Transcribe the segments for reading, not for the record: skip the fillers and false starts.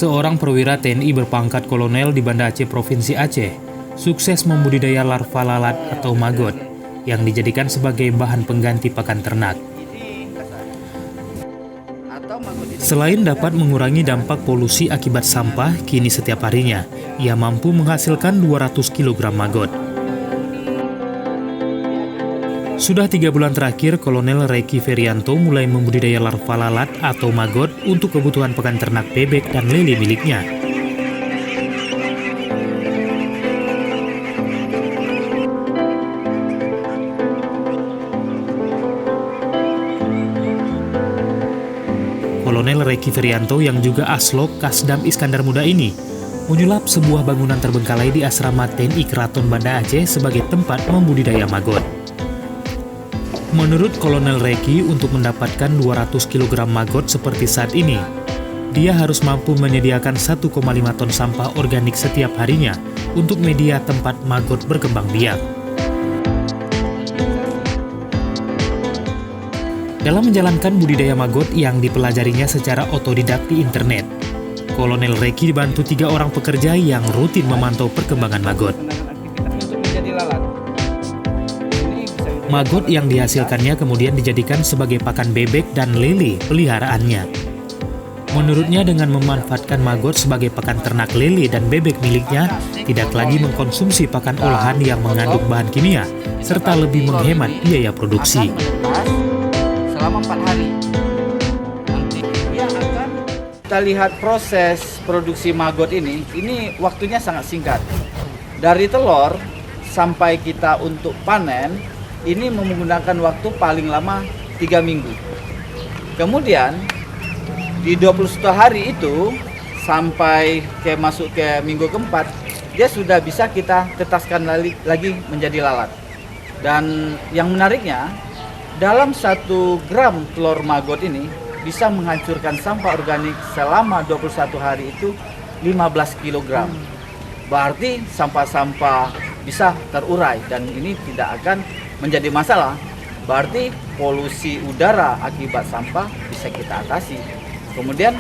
Seorang perwira TNI berpangkat kolonel di Banda Aceh, Provinsi Aceh, sukses membudidaya larva lalat atau maggot yang dijadikan sebagai bahan pengganti pakan ternak. Selain dapat mengurangi dampak polusi akibat sampah, kini setiap harinya ia mampu menghasilkan 200 kg maggot. Sudah 3 bulan terakhir, Kolonel Reki Ferianto mulai membudidaya larva lalat atau maggot untuk kebutuhan pakan ternak bebek dan lele miliknya. Kolonel Reki Ferianto yang juga Aslok Kasdam Iskandar Muda ini menyulap sebuah bangunan terbengkalai di asrama TNI Keraton Banda Aceh sebagai tempat membudidaya maggot. Menurut Kolonel Reki, untuk mendapatkan 200 kg maggot seperti saat ini, dia harus mampu menyediakan 1,5 ton sampah organik setiap harinya untuk media tempat maggot berkembang biak. Dalam menjalankan budidaya maggot yang dipelajarinya secara otodidak di internet, Kolonel Reki dibantu 3 orang pekerja yang rutin memantau perkembangan maggot. Maggot yang dihasilkannya kemudian dijadikan sebagai pakan bebek dan lele peliharaannya. Menurutnya, dengan memanfaatkan maggot sebagai pakan ternak lele dan bebek miliknya, tidak lagi mengkonsumsi pakan olahan yang mengandung bahan kimia, serta lebih menghemat biaya produksi. Selama 4 hari. Nanti dia akan kita lihat proses produksi maggot ini waktunya sangat singkat. Dari telur sampai kita untuk panen, ini menggunakan waktu paling lama 3 minggu. Kemudian di 21 hari itu sampai masuk ke minggu keempat, dia sudah bisa kita tetaskan lagi menjadi lalat. Dan yang menariknya, dalam 1 gram telur maggot ini bisa menghancurkan sampah organik selama 21 hari itu 15 kg. Berarti sampah-sampah bisa terurai dan ini tidak akan menjadi masalah. Berarti polusi udara akibat sampah bisa kita atasi. Kemudian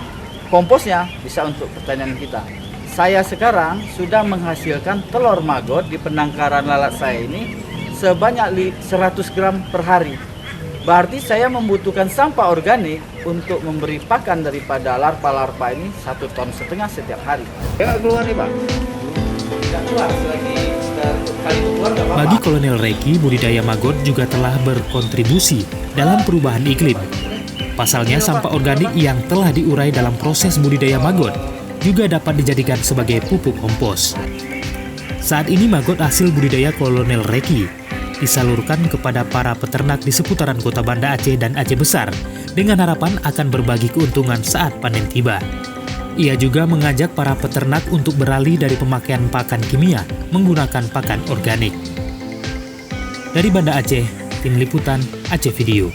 komposnya bisa untuk pertanian kita. Saya sekarang sudah menghasilkan telur maggot di penangkaran lalat saya ini sebanyak 100 gram per hari. Berarti saya membutuhkan sampah organik untuk memberi pakan daripada larva-larva ini 1,5 ton setiap hari. Ya keluar nih Pak. Tidak keluar selagi Bagi Kolonel Reki, budidaya maggot juga telah berkontribusi dalam perubahan iklim. Pasalnya, sampah organik yang telah diurai dalam proses budidaya maggot juga dapat dijadikan sebagai pupuk kompos. Saat ini maggot hasil budidaya Kolonel Reki disalurkan kepada para peternak di seputaran kota Banda Aceh dan Aceh Besar dengan harapan akan berbagi keuntungan saat panen tiba. Ia juga mengajak para peternak untuk beralih dari pemakaian pakan kimia menggunakan pakan organik. Dari Banda Aceh, Tim Liputan Aceh Video.